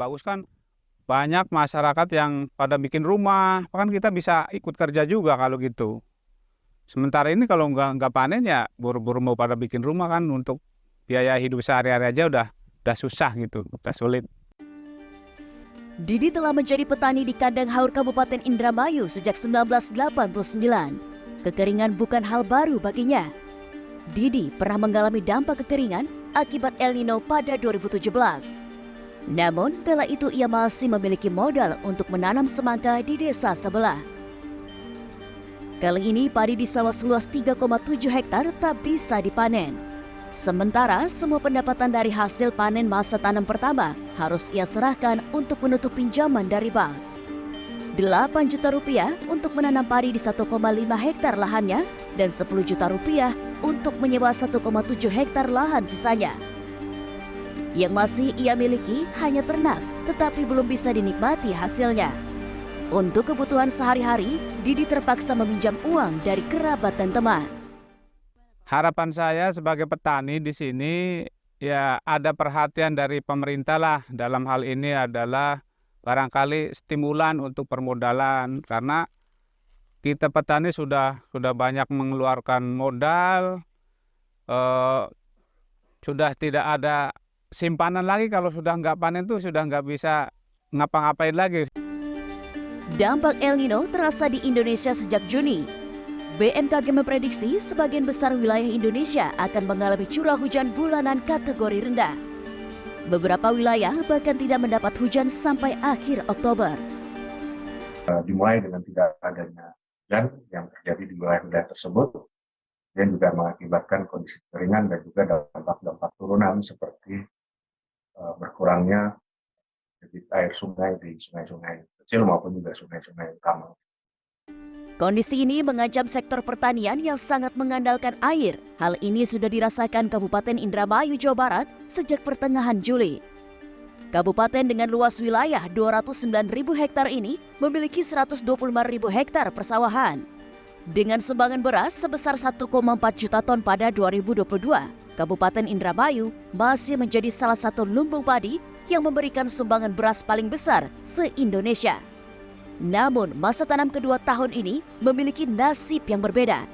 Bagus kan banyak masyarakat yang pada bikin rumah, kan kita bisa ikut kerja juga kalau gitu. Sementara ini kalau nggak panen ya buru-buru mau pada bikin rumah kan untuk biaya hidup sehari-hari aja udah susah gitu, udah sulit. Didi telah menjadi petani di Kandang Haur Kabupaten Indramayu sejak 1989. Kekeringan bukan hal baru baginya. Didi pernah mengalami dampak kekeringan akibat El Nino pada 2017. Namun, kala itu ia masih memiliki modal untuk menanam semangka di desa sebelah. Kali ini padi di sawah seluas 3,7 hektar tak bisa dipanen. Sementara semua pendapatan dari hasil panen masa tanam pertama harus ia serahkan untuk menutup pinjaman dari bank. 8 juta rupiah untuk menanam padi di 1,5 hektar lahannya dan 10 juta rupiah untuk menyewa 1,7 hektar lahan sisanya. Yang masih ia miliki hanya ternak, tetapi belum bisa dinikmati hasilnya. Untuk kebutuhan sehari-hari, Didi terpaksa meminjam uang dari kerabat dan teman. Harapan saya sebagai petani di sini ya ada perhatian dari pemerintah lah, dalam hal ini adalah barangkali stimulan untuk permodalan, karena kita petani sudah banyak mengeluarkan modal, sudah tidak ada simpanan lagi. Kalau sudah nggak panen tuh sudah nggak bisa ngapa-ngapain lagi. Dampak El Nino terasa di Indonesia sejak Juni. BMKG memprediksi sebagian besar wilayah Indonesia akan mengalami curah hujan bulanan kategori rendah. Beberapa wilayah bahkan tidak mendapat hujan sampai akhir Oktober. Dimulai dengan tidak adanya hujan yang terjadi di wilayah-wilayah tersebut, dan juga mengakibatkan kondisi kekeringan dan juga dampak-dampak turunan seperti berkurangnya debit air sungai di sungai-sungai kecil maupun juga sungai-sungai utama. Kondisi ini mengancam sektor pertanian yang sangat mengandalkan air. Hal ini sudah dirasakan Kabupaten Indramayu, Jawa Barat sejak pertengahan Juli. Kabupaten dengan luas wilayah 209.000 hektar ini memiliki 125.000 hektar persawahan. Dengan sumbangan beras sebesar 1,4 juta ton pada 2022, Kabupaten Indramayu masih menjadi salah satu lumbung padi yang memberikan sumbangan beras paling besar se-Indonesia. Namun, masa tanam kedua tahun ini memiliki nasib yang berbeda.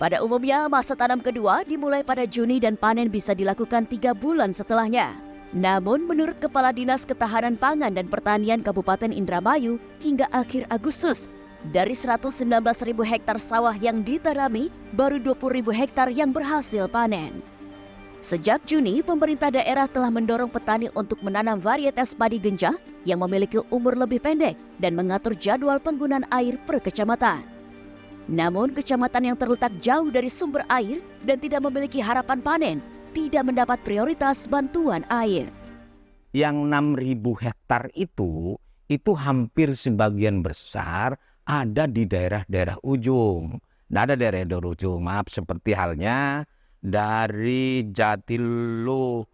Pada umumnya, masa tanam kedua dimulai pada Juni dan panen bisa dilakukan 3 bulan setelahnya. Namun, menurut Kepala Dinas Ketahanan Pangan dan Pertanian Kabupaten Indramayu, hingga akhir Agustus, dari 119.000 hektar sawah yang ditanami, baru 20.000 hektar yang berhasil panen. Sejak Juni, pemerintah daerah telah mendorong petani untuk menanam varietas padi genjah yang memiliki umur lebih pendek dan mengatur jadwal penggunaan air per kecamatan. Namun, kecamatan yang terletak jauh dari sumber air dan tidak memiliki harapan panen tidak mendapat prioritas bantuan air. Yang 6.000 hektar itu hampir sebagian besar ada di daerah-daerah ujung. Tidak ada daerah-daerah ujung, maaf, seperti halnya dari Jatiluhur,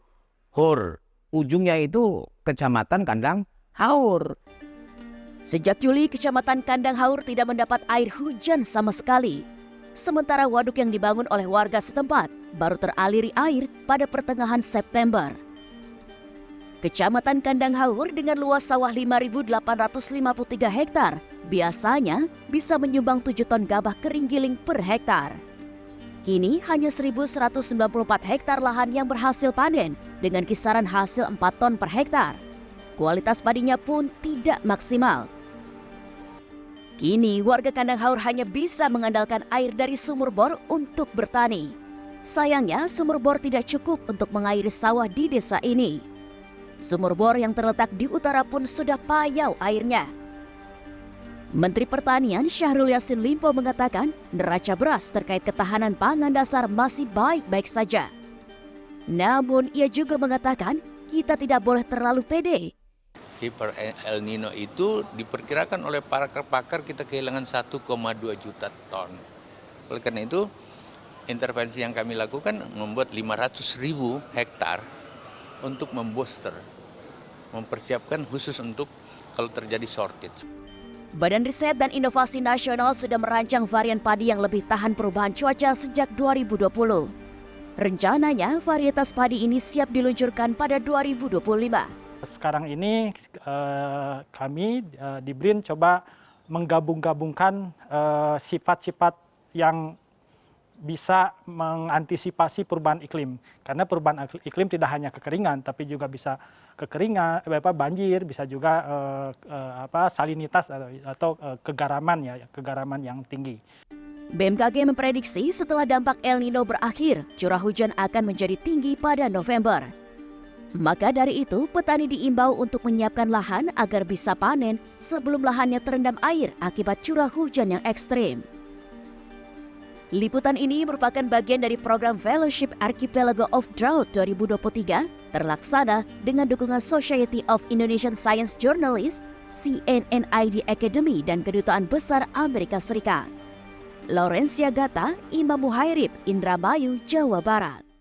ujungnya itu Kecamatan Kandang Haur. Sejak Juli, Kecamatan Kandang Haur tidak mendapat air hujan sama sekali. Sementara waduk yang dibangun oleh warga setempat baru teraliri air pada pertengahan September. Kecamatan Kandang Haur dengan luas sawah 5.853 hektar biasanya bisa menyumbang 7 ton gabah kering giling per hektar. Kini hanya 1.194 hektar lahan yang berhasil panen dengan kisaran hasil 4 ton per hektar. Kualitas padinya pun tidak maksimal. Kini warga Kandang Haur hanya bisa mengandalkan air dari sumur bor untuk bertani. Sayangnya sumur bor tidak cukup untuk mengairi sawah di desa ini. Sumur bor yang terletak di utara pun sudah payau airnya. Menteri Pertanian Syahrul Yassin Limpo mengatakan neraca beras terkait ketahanan pangan dasar masih baik-baik saja. Namun ia juga mengatakan kita tidak boleh terlalu pede. Per El Nino itu diperkirakan oleh para pakar kita kehilangan 1,2 juta ton. Oleh karena itu intervensi yang kami lakukan membuat 500.000 hektar untuk membooster, mempersiapkan khusus untuk kalau terjadi shortage. Badan Riset dan Inovasi Nasional sudah merancang varian padi yang lebih tahan perubahan cuaca sejak 2020. Rencananya, varietas padi ini siap diluncurkan pada 2025. Sekarang ini kami di BRIN coba menggabung-gabungkan sifat-sifat yang bisa mengantisipasi perubahan iklim. Karena perubahan iklim tidak hanya kekeringan, tapi juga bisa kekeringan, banjir, bisa juga salinitas atau kegaraman yang tinggi. BMKG memprediksi setelah dampak El Nino berakhir, curah hujan akan menjadi tinggi pada November. Maka dari itu, petani diimbau untuk menyiapkan lahan agar bisa panen sebelum lahannya terendam air akibat curah hujan yang ekstrim. Liputan ini merupakan bagian dari program Fellowship Archipelago of Drought 2023 terlaksana dengan dukungan Society of Indonesian Science Journalists, CNNID Academy, dan Kedutaan Besar Amerika Serikat. Laurencia Gata, Imam Muhairib, Indramayu, Jawa Barat.